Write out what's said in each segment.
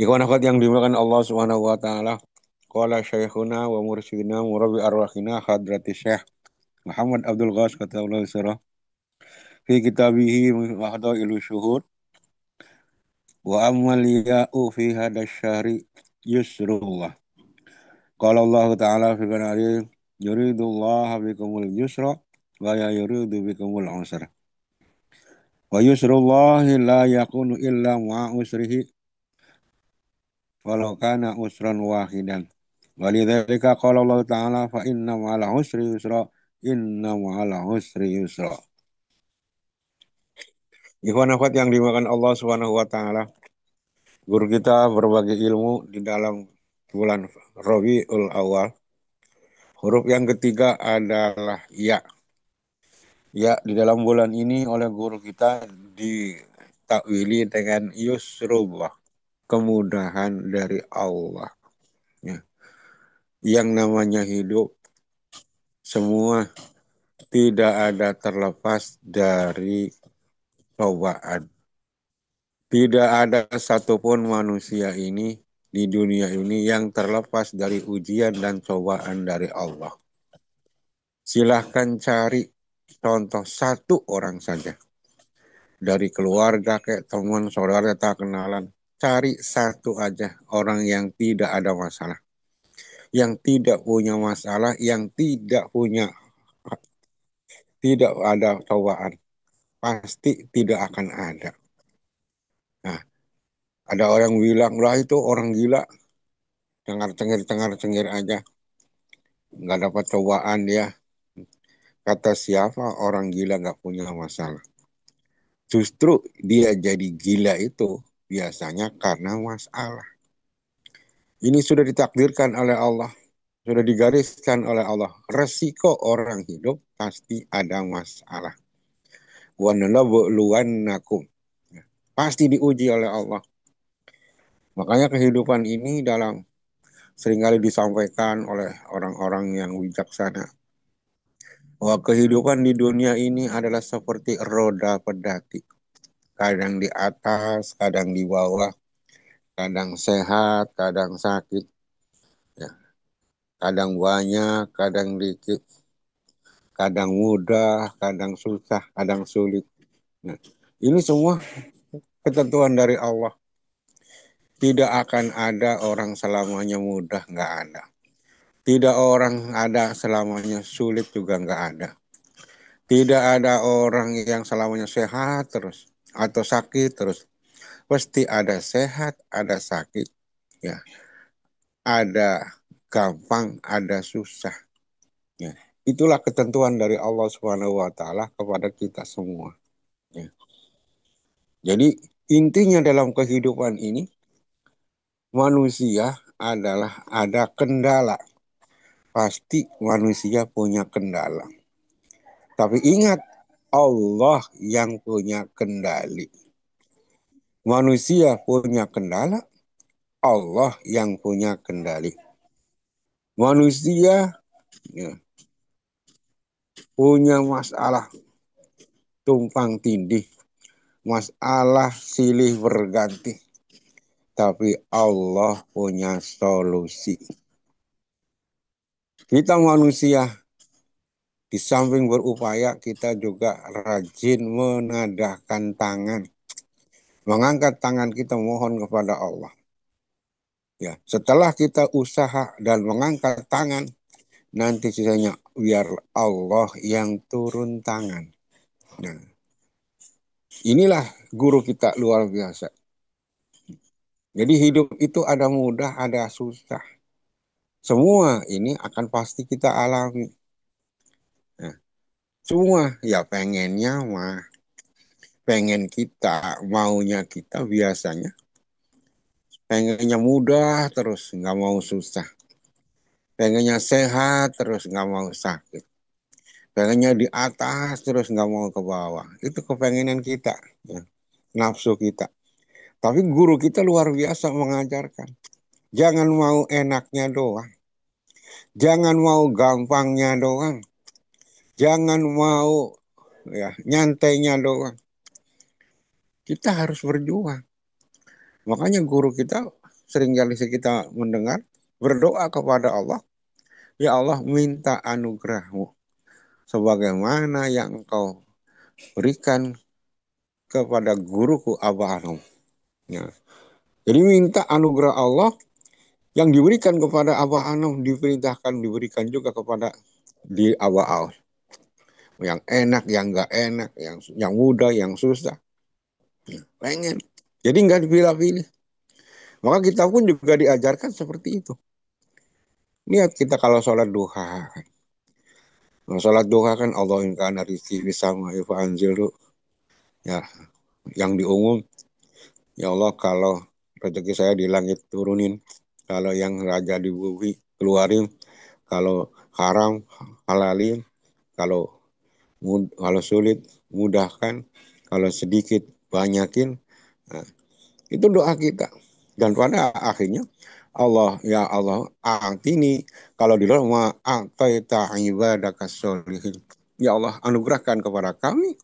Ikhwan akhwat yang dimuliakan Allah Subhanahu wa taala. Qala syekhuna wa mursyidina murabbi arwahina hadrati Syekh Muhammad Abdul Ghas Qataullah Sirah fi kitabihi Wahdailu Syuhud wa ammal ya'u fi hadha syahri yusrullah. Qala Allah taala fi kanari yuridullah bikumul yusra wa ya yuridu bikumul usra. Wa yusrullahi la yakunu illa ma'a usrihi walau kana usran wahidan. Walidzalika qala Allah Ta'ala fa inna ma'al usri yusra inna ma'al usri yusra. Ikhwan akhwat yang dimakan Allah Subhanahu wa taala, guru kita berbagi ilmu di dalam bulan Rabiul Awal. Huruf yang ketiga adalah ya. Ya di dalam bulan ini oleh guru kita ditakwili dengan yusrullah, kemudahan dari Allah. Ya. Yang namanya hidup semua tidak ada terlepas dari cobaan. Tidak ada satupun manusia ini di dunia ini yang terlepas dari ujian dan cobaan dari Allah. Silahkan cari contoh satu orang saja. Dari keluarga, kayak teman, saudara, tak kenalan. Cari satu aja orang yang tidak ada masalah. Yang tidak punya masalah, yang tidak ada cobaan. Pasti tidak akan ada. Nah, ada orang bilang, lah itu orang gila. Cengar-cengir aja. Nggak dapat cobaan dia. Kata siapa orang gila nggak punya masalah. Justru dia jadi gila itu biasanya karena masalah. Ini sudah ditakdirkan oleh Allah. Sudah digariskan oleh Allah. Resiko orang hidup pasti ada masalah. Wa nalabluwannakum. Pasti diuji oleh Allah. Makanya kehidupan ini seringkali disampaikan oleh orang-orang yang bijaksana bahwa kehidupan di dunia ini adalah seperti roda pedati. Kadang di atas, kadang di bawah, kadang sehat, kadang sakit, ya. Kadang banyak, kadang dikit, kadang mudah, kadang susah, kadang sulit. Nah, ini semua ketentuan dari Allah. Tidak akan ada orang selamanya mudah, nggak ada. Tidak orang ada selamanya sulit juga nggak ada. Tidak ada orang yang selamanya sehat terus atau sakit terus. Pasti ada sehat, ada sakit, ya. Ada gampang, ada susah. Ya. Itulah ketentuan dari Allah Subhanahu wa taala kepada kita semua. Ya. Jadi intinya dalam kehidupan ini manusia adalah ada kendala. Pasti manusia punya kendala. Tapi ingat Allah yang punya kendali. Manusia punya kendala, Allah yang punya kendali. Manusia, ya, punya masalah tumpang tindih, masalah silih berganti. Tapi Allah punya solusi. Kita manusia, di samping berupaya, kita juga rajin menadahkan tangan. Mengangkat tangan kita mohon kepada Allah. Ya, setelah kita usaha dan mengangkat tangan, nanti sisanya biar Allah yang turun tangan. Nah, inilah guru kita luar biasa. Jadi hidup itu ada mudah, ada susah. Semua ini akan pasti kita alami. Nah, semua ya pengennya mah, pengen kita, maunya kita biasanya. Pengennya mudah terus, nggak mau susah. Pengennya sehat terus, nggak mau sakit. Pengennya di atas terus, nggak mau ke bawah. Itu kepengenan kita, ya. Nafsu kita. Tapi guru kita luar biasa mengajarkan. Jangan mau enaknya doang. Jangan mau gampangnya doang. Jangan mau ya nyantainya doang. Kita harus berjuang. Makanya guru kita seringkali kita mendengar, berdoa kepada Allah, ya Allah minta anugerahmu sebagaimana yang engkau berikan kepada guruku Abah Anom. Ya. Jadi minta anugerah Allah yang diberikan kepada Abah Anom diperintahkan diberikan juga kepada di awal. Yang enak, yang enggak enak, yang mudah, yang susah. Pengen. Jadi nggak dipilih-pilih. Maka kita pun juga diajarkan seperti itu. Lihat kita kalau sholat duha. Nah, sholat duha kan Allah in kana rizqi bisama fa anzilu. Ya, yang diumum, ya Allah kalau rezeki saya di langit turunin, kalau yang raja di bumi keluarin, kalau haram halalin, kalau kalau sulit mudahkan, kalau sedikit banyakin. Nah, itu doa kita. Dan pada akhirnya Allah, ya Allah, ini kalau di luar ma a'taita ibadaka sholihin. Ya Allah, anugerahkan kepada kami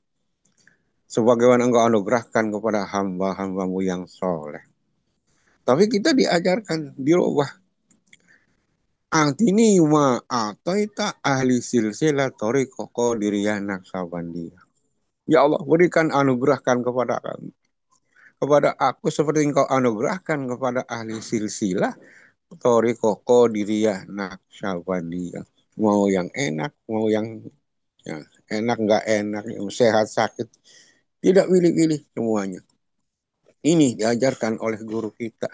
sebagaimana engkau anugerahkan kepada hamba-hambamu yang soleh. Tapi kita diajarkan dirubah. Ini ma a'taita ahli silsilah tariqah qadiriyah naqsabandiyah. Ya Allah, berikan anugerahkan kepada kami. Kepada aku seperti engkau anugerahkan kepada ahli silsilah Thariqah Qadiriyah Naqsyabandiyah. Mau yang enak, mau yang ya, enak nggak enak, yang sehat sakit, tidak pilih-pilih semuanya. Ini diajarkan oleh guru kita.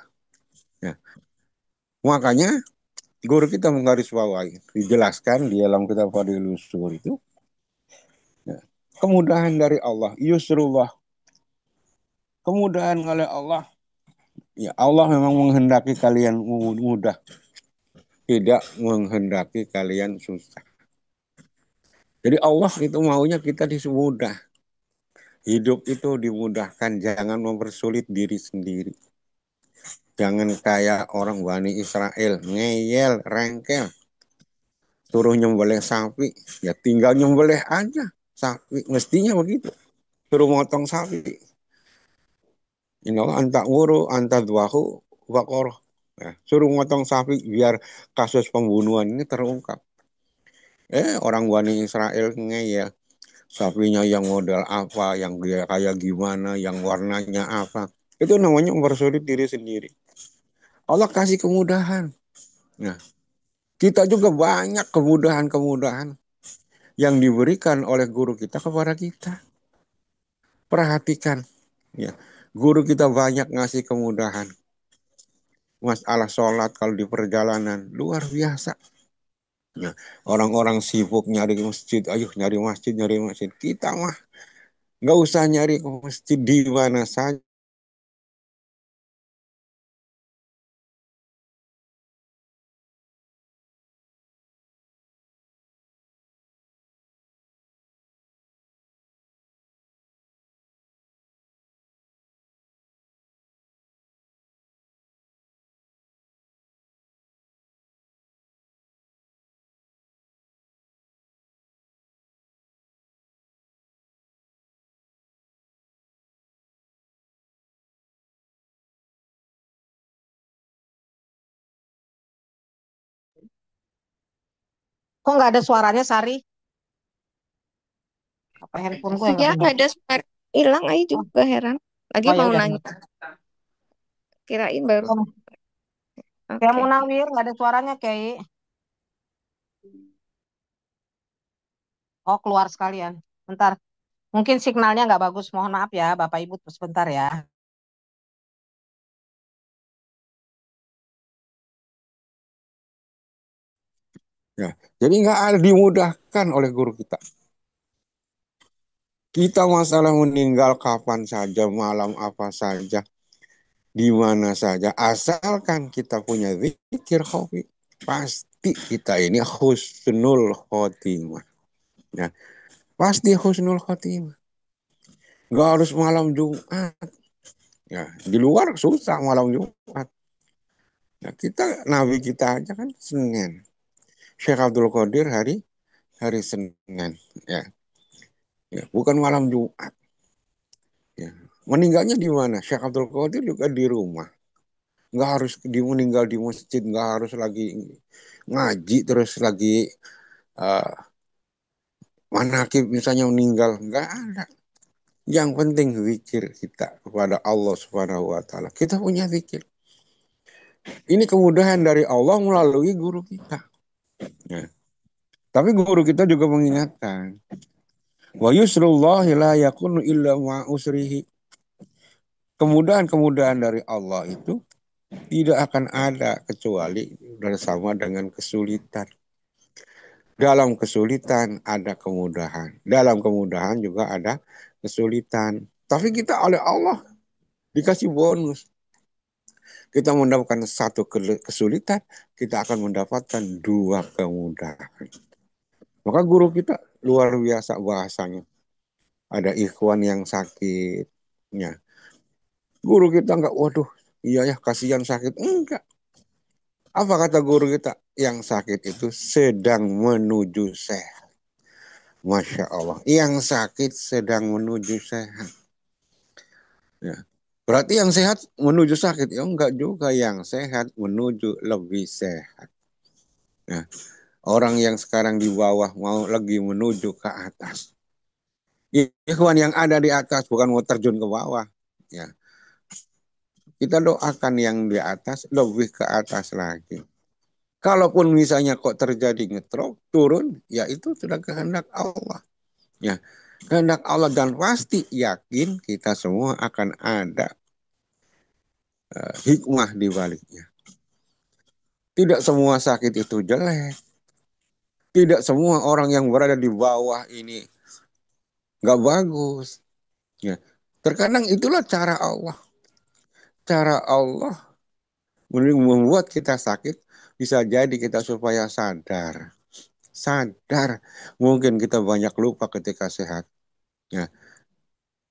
Ya. Makanya guru kita menggarisbawahi, dijelaskan di dalam kitab Fadilus Zuhur itu, ya, kemudahan dari Allah, yusrullah, kemudahan oleh Allah. Ya Allah memang menghendaki kalian mudah, tidak menghendaki kalian susah. Jadi Allah itu maunya kita disemudah. Hidup itu dimudahkan, jangan mempersulit diri sendiri. Jangan kayak orang Bani Israel, ngeyel, rengkel, suruh nyembelih sapi, ya tinggal nyembelih aja sapi, mestinya begitu. Suruh motong sapi. Anta antak nguru, anta duahu, wakoroh. Ya, suruh motong sapi biar kasus pembunuhan ini terungkap. Orang Bani Israel ngeyel. Sapinya yang model apa, yang dia kayak gimana, yang warnanya apa. Itu namanya mempersulit diri sendiri. Allah kasih kemudahan. Nah, kita juga banyak kemudahan-kemudahan yang diberikan oleh guru kita kepada kita. Perhatikan, ya, guru kita banyak ngasih kemudahan. Masalah sholat kalau di perjalanan luar biasa. Ya, orang-orang sibuk nyari masjid, ayo nyari masjid, nyari masjid. Kita mah nggak usah nyari masjid di mana saja. Kok nggak ada suaranya, Sari? Apa handphoneku yang Ya, nggak benar? nggak ada suara hilang. Aja Oh, juga heran. Lagi oh ya mau udah. nanya, kirain baru. Kayak Oke. Munawir nggak ada suaranya, kayak. Oh, keluar sekalian. Bentar. Mungkin signalnya nggak bagus. Mohon maaf ya, Bapak Ibu, sebentar ya. Ya, jadi nggak ada dimudahkan oleh guru kita. Kita masalah meninggal kapan saja, malam apa saja, di mana saja, asalkan kita punya zikir hobi, pasti kita ini husnul khotimah. Ya, pasti husnul khotimah. Nggak harus malam Jumat. Ya, di luar susah malam Jumat. Ya, Nabi kita aja kan Senin. Syekh Abdul Qadir hari Senin. Ya, ya, bukan malam Jumat. Ya. Meninggalnya di mana? Syekh Abdul Qadir juga di rumah. nggak harus meninggal di masjid, nggak harus lagi ngaji terus lagi uh, manakib misalnya meninggal, nggak ada. Yang penting zikir kita kepada Allah Subhanahu wa taala. Kita punya zikir. Ini kemudahan dari Allah melalui guru kita. Ya. Tapi guru kita juga mengingatkan, wa yusrullahi la yakunu illa ma usrihi. Kemudahan-kemudahan dari Allah itu tidak akan ada kecuali bersama dengan kesulitan. Dalam kesulitan ada kemudahan. Dalam kemudahan juga ada kesulitan. Tapi kita oleh Allah dikasih bonus. Kita mendapatkan satu kesulitan, kita akan mendapatkan dua kemudahan. Maka guru kita luar biasa bahasanya. Ada ikhwan yang sakit. Ya. Guru kita enggak, waduh, iya ya kasihan sakit. Enggak. Apa kata guru kita? Yang sakit itu sedang menuju sehat. Masya Allah. Yang sakit sedang menuju sehat. Ya. Berarti yang sehat menuju sakit. Ya enggak juga. Yang sehat menuju lebih sehat. Ya. Orang yang sekarang di bawah mau lagi menuju ke atas. Ikhwan yang ada di atas bukan mau terjun ke bawah. Ya. Kita doakan yang di atas lebih ke atas lagi. Kalaupun misalnya kok terjadi ngetrok, turun, ya itu sudah kehendak Allah. Ya, kehendak Allah dan pasti yakin kita semua akan ada hikmah di baliknya. Tidak semua sakit itu jelek. Tidak semua orang yang berada di bawah ini nggak bagus. Ya. Terkadang itulah cara Allah. Cara Allah membuat kita sakit, bisa jadi kita supaya sadar. Sadar. Mungkin kita banyak lupa ketika sehat. Ya.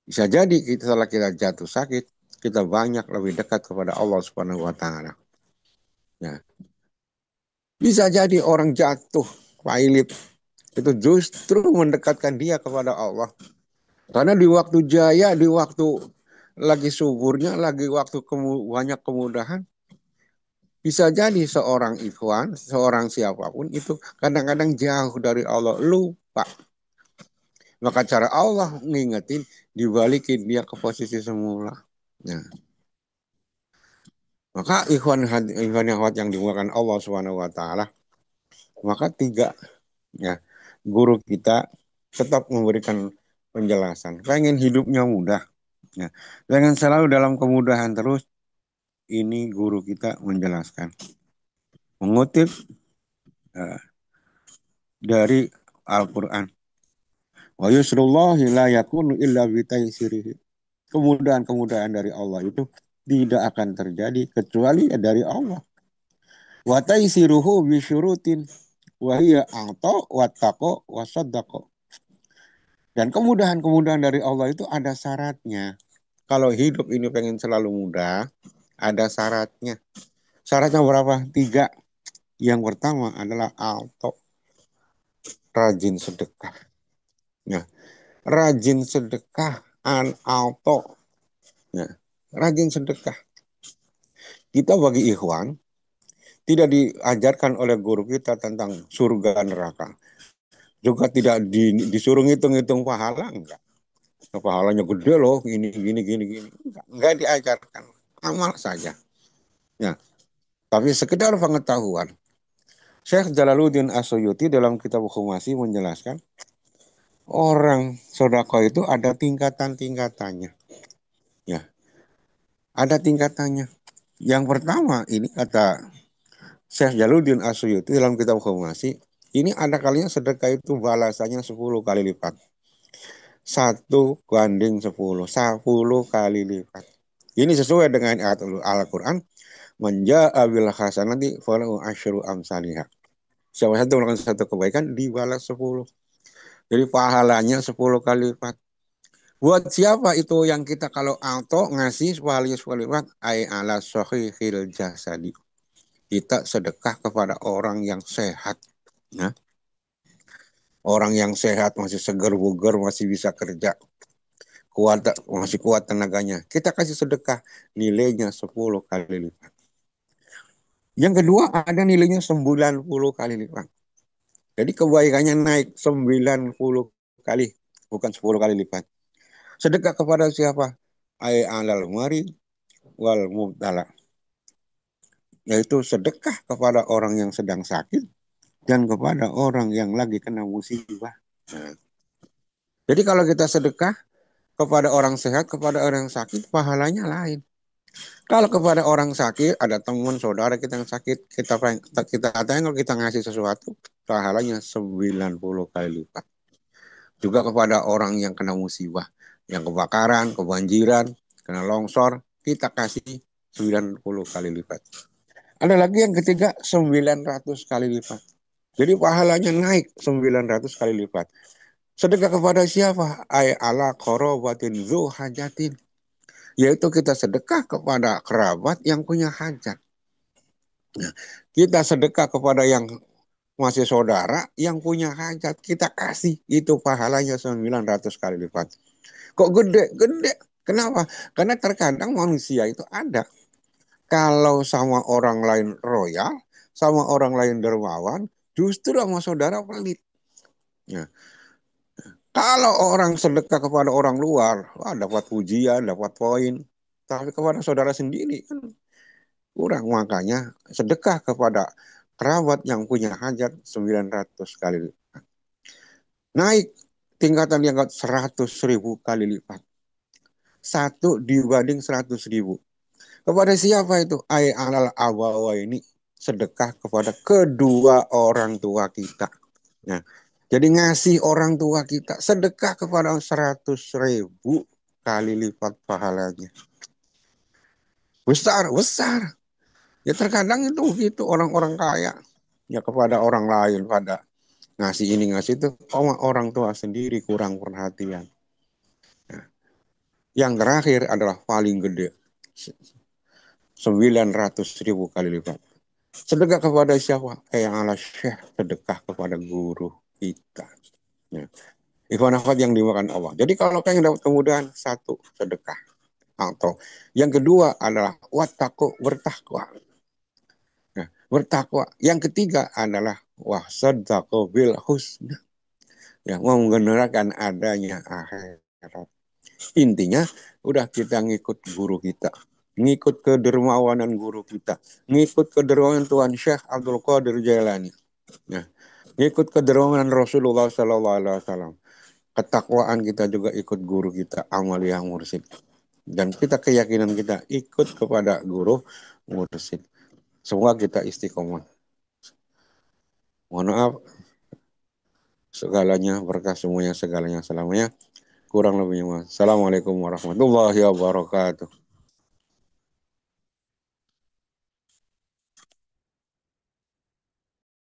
Bisa jadi setelah kita jatuh sakit, kita banyak lebih dekat kepada Allah Subhanahu wa taala. Ya. Bisa jadi orang jatuh pailit itu justru mendekatkan dia kepada Allah. Karena di waktu jaya, di waktu lagi suburnya, lagi waktu banyak kemudahan, bisa jadi seorang ikhwan, seorang siapapun itu kadang-kadang jauh dari Allah, lupa. Maka cara Allah ngingetin, dibalikin dia ke posisi semula. Nah, maka ikhwan yang dimuliakan Allah Subhanahu wa taala, maka tiga ya, guru kita tetap memberikan penjelasan. Pengen hidupnya mudah. Ya. Jangan selalu dalam kemudahan terus. Ini guru kita menjelaskan. Mengutip dari Al-Quran. Wa yusrullahi la yakunu illa bitaisirihi. Kemudahan-kemudahan dari Allah itu tidak akan terjadi kecuali dari Allah. Wa taisiruhu bisyurutin wa hiya a'ta wa taqo wa saddaqo. Dan kemudahan-kemudahan dari Allah itu ada syaratnya. Kalau hidup ini pengen selalu mudah, ada syaratnya. Syaratnya berapa? 3. Yang pertama adalah a'ta, rajin sedekah. Nah, rajin sedekah, a'ta. Ya, rajin sedekah. Kita bagi ikhwan tidak diajarkan oleh guru kita tentang surga neraka. Juga tidak disuruh ngitung-ngitung pahala, enggak. Pahalanya gede loh, gini. Enggak diajarkan. Amal saja. Ya, tapi sekedar pengetahuan. Syekh Jalaluddin As-Suyuti dalam kitab Hukumasi menjelaskan, orang sedekah itu ada tingkatan-tingkatannya. Ya, ada tingkatannya. Yang pertama, ini kata Syekh Jalaluddin As-Suyuti dalam kitab Hukumasi, ini ada kalinya sedekah itu balasannya 10 kali lipat. 1 banding 10, 10 kali lipat. Ini sesuai dengan ayat Al-Quran, menja'a bil hasanati falahu asyru amsalihah. Siapa satu melakukan satu kebaikan dibalas 10. Jadi pahalanya 10 kali lipat. Buat siapa itu yang kita kalau auto ngasih 10 kali lipat? Ai ala sahihil jasadi. Kita sedekah kepada orang yang sehat. Nah, orang yang sehat, masih segar bugar, masih bisa kerja. Masih kuat tenaganya. Kita kasih sedekah, nilainya 10 kali lipat. Yang kedua ada nilainya 90 kali lipat. Jadi kebaikannya naik 90 kali, bukan 10 kali lipat. Sedekah kepada siapa? Ai alal mari wal mubtala. Yaitu sedekah kepada orang yang sedang sakit dan kepada orang yang lagi kena musibah. Nah, jadi kalau kita sedekah kepada orang sehat, kepada orang yang sakit, pahalanya lain. Kalau kepada orang sakit, ada teman, saudara kita yang sakit, kita katanya kalau kita ngasih sesuatu, pahalanya 90 kali lipat. Juga kepada orang yang kena musibah, yang kebakaran, kebanjiran, kena longsor, kita kasih 90 kali lipat. Ada lagi yang ketiga, 900 kali lipat. Jadi pahalanya naik 900 kali lipat. Sedekah kepada siapa? Ay ala korobatin zu hajatin. Yaitu kita sedekah kepada kerabat yang punya hajat. Nah, kita sedekah kepada yang masih saudara yang punya hajat. Kita kasih. Itu pahalanya 900 kali lipat. Kok gede? Gede. Kenapa? Karena terkadang manusia itu ada. Kalau sama orang lain royal, sama orang lain dermawan, justru sama saudara pelit. Nah, kalau orang sedekah kepada orang luar, wah, dapat pujian, dapat poin. Tapi kepada saudara sendiri kan kurang. Makanya sedekah kepada kerabat yang punya hajat 900 kali lipat. Naik tingkatan diangkat 100.000 kali lipat. 1 dibanding 100.000. Kepada siapa itu? Ay alal abawa ini sedekah kepada kedua orang tua kita. Nah, jadi ngasih orang tua kita sedekah kepada 100.000 kali lipat pahalanya. Besar, besar. Ya terkadang itu gitu orang-orang kaya. Ya kepada orang lain pada ngasih ini ngasih itu. Orang tua sendiri kurang perhatian. Nah, yang terakhir adalah paling gede. 900.000 kali lipat. Sedekah kepada siapa? Yang ala syekh, sedekah kepada guru kita. Ya. Ikhwan akhwat yang dimakan Allah. Jadi kalau pengen dapat kemudahan, satu, sedekah. Atau yang kedua adalah wattaqu, bertakwa. Nah, bertakwa. Yang ketiga adalah wasadaqu bil husna. Ya, menggenerakan adanya akhirat. Intinya, udah kita ngikut guru kita. Ngikut kedermawanan guru kita. Ngikut kedermawanan Tuhan Syekh Abdul Qadir Jailani. Nah, ngikut kedermawanan Rasulullah Sallallahu Alaihi Wasallam. Ketakwaan kita juga ikut guru kita, Amaliyah Mursid. Dan kita keyakinan kita ikut kepada guru Mursid. Semua kita istiqomah. Mohon maaf, segalanya berkah semuanya, segalanya selamanya. Kurang lebihnya. Assalamualaikum warahmatullahi wabarakatuh.